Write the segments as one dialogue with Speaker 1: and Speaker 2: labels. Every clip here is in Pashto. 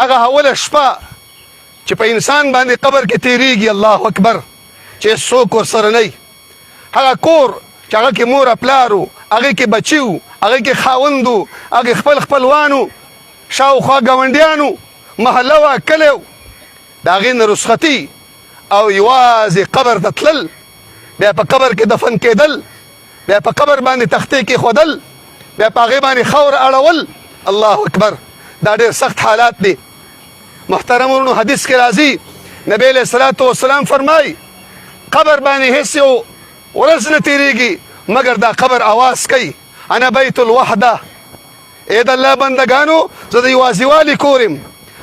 Speaker 1: هغه اوله شپه چې په انسان باندې قبر کې تیریږي، الله اکبر، چې څوک ورسره نه، هغه کور چې هغه کې مور پلار وو، هغې کې بچي وو، هغې کې خاوند وو، هغې خپل خپلوان وو، شاوخوا ګاونډیان وو، محله وه، کلی و، د هغې نه رخصتي او یوازې قبر ته تلل، بیا په قبر کې دفن کېدل، بیا په قبر باندې تختې کېښودل، بیا په هغې باندې خاور اړول. الله اکبر، دا ډېر سخت حالات دي. محترم ورونو، حدیث کې راځي نبی علیه الصلاة والسلام فرمایي قبر باندې هېڅ یو ورځ نه تېرېږي مګر دا قبر اواز کوي، انا بیت الوحده، ای د الله بندګانو زه د یوازیوالي کور یم،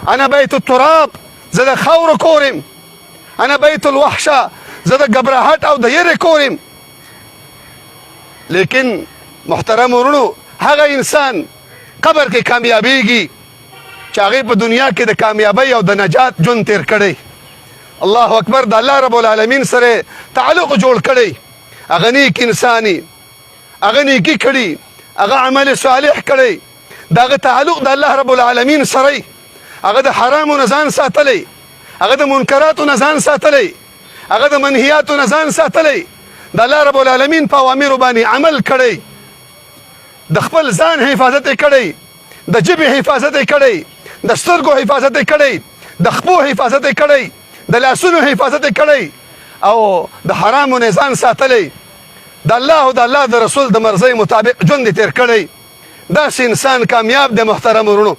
Speaker 1: انا بیت التراب، زه د خاورو کور یم، انا بیت الوحشه، زه د ګبراهټ او د یرې کور یم. لیکن محترم ورونو، هغه انسان قبر کې کامیابیږي چې هغې په دنیا کې د کامیابۍ او د نجات ژوند تیر کړی. الله اکبر، د الله رب العالمین سره تعلق جوړ کړی، هغه نیک انساني، هغه نیکي کړي، هغه عمل صالح کړی، د هغه تعلق د الله رب العالمین سره، هغه د حرامو نه ځان ساتلی، هغه د منکراتو نه ځان ساتلی، هغه د منهیاتو نه ځان ساتلی، د الله رب العالمین په اوامرو باندې عمل کړی، د خپل ځان حفاظت یې کړی، د ژبې حفاظت یې کړی، د سترګو حفاظت یې کړی، د خپو حفاظت یې کړی، د لاسونو حفاظت یې کړی او د حرامو نه ځان ساتلی، د الله او د الله د رسول د مرضۍ مطابق ژوند یې تېر کړی. داسې انسان کامیاب دی. محترم ورونو،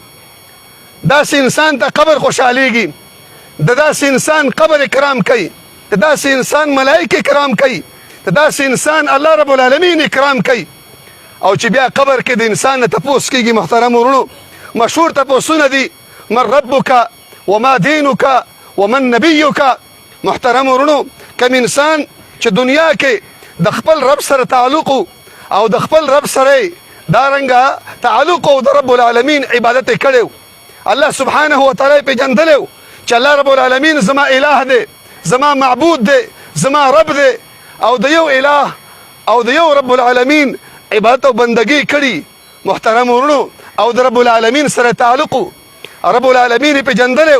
Speaker 1: داسې انسان ته قبر خوشحالیږي، د داسې انسان قبر اکرام کوي، د داسې انسان ملائکه اکرام کوي، د داسې انسان الله رب العالمین اکرام کوي. او چې بیا قبر کې د انسان نه تپوس کېږي، محترم ورونو، مشهور تپوسونه دي، من ربک وما دینک ومن نبیک. محترم ورونو، کوم انسان چې دنیا کې د خپل رب سره تعلق او د خپل رب سره دارنګه تعلق او د رب العالمین عبادت یې کړی، الله سبحانه وتعالی پیژندلی چې الله رب العالمین زما اله دی، زما معبود دی، زما رب دی، او د یو اله او د یو رب العالمین عبادت او بندګي کړي. محترم ورونو، او د رب العالمین سره تعلق، رب العالمین پیژندلی،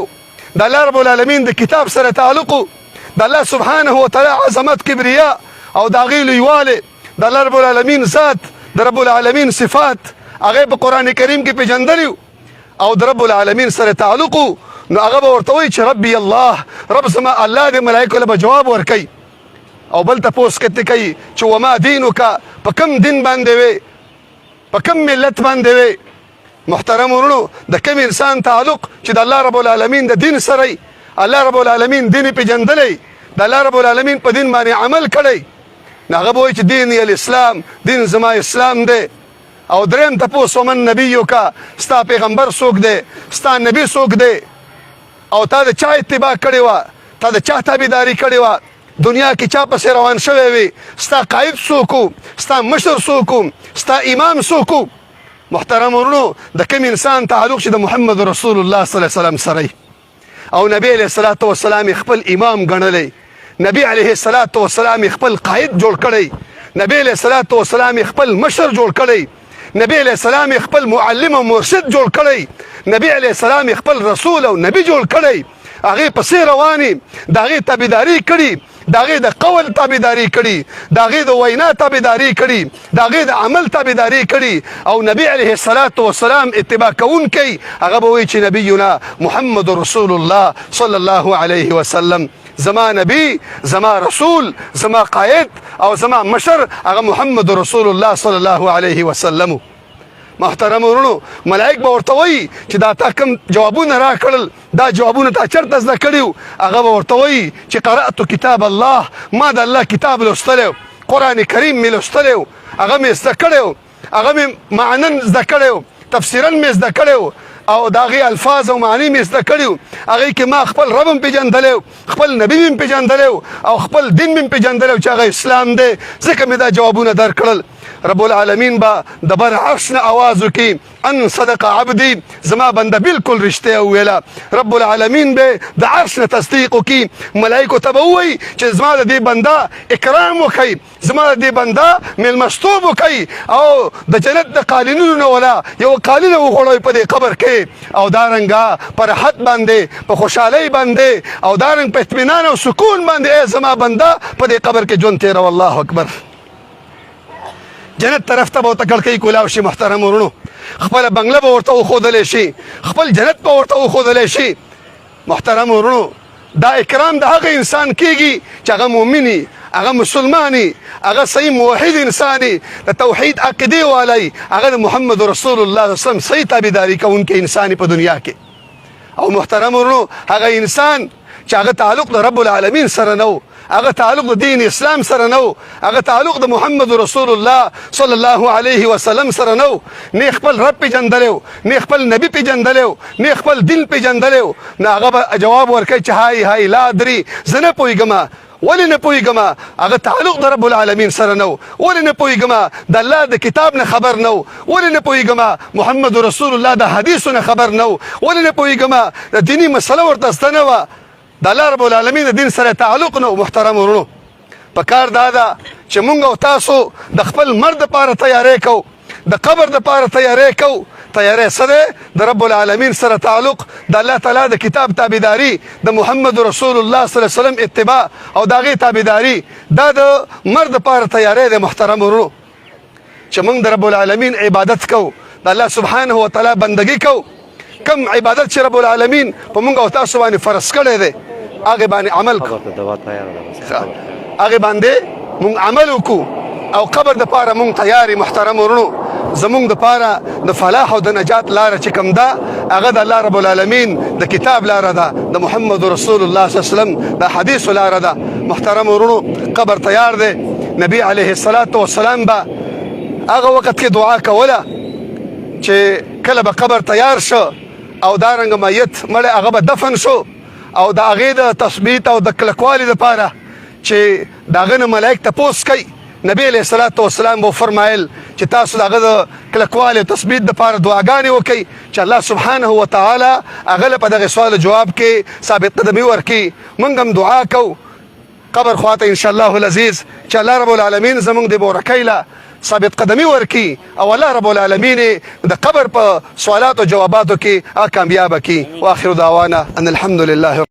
Speaker 1: د الله رب العالمین د کتاب سره تعلق، د الله سبحانه وتعالی عظمت، کبریا او د هغې لویوالی، د الله رب العالمین ذات، د رب العالمین صفات هغې په قرآن کریم کې پیژندلی او د رب العالمین سره تعلق، نو هغه به ورته وایي چې ربي الله، رب زما الله دی. ملایکو له به جواب ورکوي او بل تپوس کته کوي چې وما دینک، په کوم دین باندې وې، په کوم ملت باندې وې. محترم ورونو، د کوم انسان تعلق چې د الله رب العالمین د دین سره، الله رب العالمین دین پیژندلی، د الله رب العالمین په دین باندې عمل کړی، نو هغه به وایي چې دین یې الاسلام، دین زما اسلام دی. او دریم تپوس ومن نبیک، ستا پیغمبر څوک دی، ستا نبی څوک دی، او تا د چا اتباع کړې وه، تا د چا تابعداري کړې وه، دنیا کې چا پسې روان شوی وي، ستا قائد څوک و، ستا مشر څوک و، ستا امام څوک و. محترم ورونو، د کوم انسان تعلق چې د محمد رسول الله صلی الله علیه وسلم سره او نبی علیه الصلاة والسلام خپل امام ګڼلی، نبی علیه الصلاة والسلام خپل قائد جوړ کړی، نبی علیه الصلاة والسلام خپل مشر جوړ کړی، نبی علیه السلام خپل معلم او مرشد جوړ کړی، نبی علیه السلام خپل رسول او نبی جوړ کړی، هغې پسې روانې، د هغې تابعداري کړي، د هغې د قول تابعداري کړي، د هغې د وینا تابعداري کړي، د هغې د عمل تابعداري کړي، او نبی علیه الصلاة والسلام اتباع کوونکی، هغه به وایي چې نبینا محمد رسول الله صلی الله علیه وسلم، زما نبی، زما رسول، زما قائد او زما مشر هغه محمد رسول الله صلی الله علیه وسلم. محترم ورونو، ملائک به ورته وایي چې دا تا کوم جوابونه را کړل، دا جوابونه تا چېرته زده کړي، هغه به ورته وایي چې قرأت کتاب الله، ما د الله کتاب لوستلی، قرآن کریم مې لوستلی، هغه مې زده کړی، هغه مې معنن زده کړی، تفسیرا مې زده کړی، او د هغې الفاظ او معنی مې زده کړي، هغې کې ما خپل رب هم پېژندلی، خپل نبي مې پېژندلی او خپل دین مې پېژندلی چې هغه اسلام دی، ځکه مې دا جوابونه درکړل. رب العالمین با د بر عرش نه आवाज وکي ان صدق عبدي زما بنده بالکل رښتیا ویلا. رب العالمین به د عرش نه تصدیق وکي، ملائکه ته به وایي چې زما د دې بنده اکرام وکړي، زما د دې بنده میلمستوب وکړي او د جنت د قالینونو نه ولا یو قالین وغوړوي په دې قبر کې، او دارنګه په راحت باندې په خوشحالۍ باندې او دارنګ په اطمینان او سکون باندې زما بنده په دې قبر کې ژوند تېروه. الله اکبر. جنت طرف ته به ورته کړکۍ کولاو شي. محترم ورونو، خپله بنګله به ورته وښودلی شي، خپل جنت به ورته وښودلی شي. محترم ورونو، دا اکرام د هغه انسان کېږي چې هغه مؤمني، هغه مسلماني، هغه صحیح موحد انساني، د توحید عقیدې والی، هغه د محمد رسول الله صلی الله علیه وسلم صحیح تابعداري کوونکی انساني په دنیا کې. او محترم ورونو، هغه انسان چې هغه تعلق د رب العالمین سره نه، هغه تعلق د دین اسلام سره نه، هغه تعلق د محمد رسول الله صلی الله علیه وسلم سره نه خپل رب پیژندلی، نه خپل نبی پیژندلی، نه خپل دین پیژندلی، نه هغه به جواب ورکوي چې هاي هاي لا ادري، زه نه پوهېږم. ولې نه پوهېږم؟ هغه تعلق د رب العالمین سره نه. ولې نه پوهېږم؟ د الله د کتاب نه خبر نه. ولې نه پوهېږم؟ محمد رسول الله د حدیثو نه خبر نه. ولې نه پوهېږم؟ د دیني مسله ورته زده نه وه، د الله رب العالمین د دین سره تعلق نه. محترم ورونو، په کار دا ده چې مونږ او تاسو د خپل مرګ دپاره تیاری کوو، د قبر دپاره تیاری کوو. تیاری څه دی؟ د رب العالمین سره تعلق، د الله تعالی د کتاب تابعداري، د محمد رسول الله صلی الله علیه وسلم اتباع او د هغې تابعداري، دا د مرګ دپاره تیاری دی. محترم ورونو، چې مونږ د رب العالمین عبادت کوو، د الله سبحانه وتعالی بندګي کوو، کم عبادت چې رب العالمین په مونږ او تاسو باندې فرض کړی دی هغې باندې عمل کوو، هغې باندې مونږ عمل وکړو او قبر دپاره مونږ تیار. محترم ورونو، زمونږ دپاره د فلاح او د نجات لاره چې کوم ده هغه د الله رب العالمین د کتاب لاره ده، د محمد رسول الله صلی الله علیه وسلم د حدیثو لاره ده. محترم ورونو، قبر تیار دی. نبی علیه الصلاة والسلام به هغه وخت کې دعا کوله چې کله به قبر تیار شو او دارنګه میت مړی هغه به دفن شو او د هغې د تثبیت او د کلکوالي دپاره چې د هغه نه ملایک تپوس کوي، نبی علیه الصلاة والسلام به فرمایل چې تاسو د هغه د کلکوالي او تثبیت دپاره دعاګانې وکئ چې الله سبحانه وتعالی هغه له په دغې سوال جواب کې ثابت قدمي ورکړي. موږ هم دعا کوو قبر خواته انشاءالله العزیز چې الله رب العالمین زموږ د بورکۍ له ثابت قدمي ورکړي او الله رب العالمین د قبر په سوالاتو جواباتو کې کامیابه کړي. واخر دعوانا ان الحمد لله.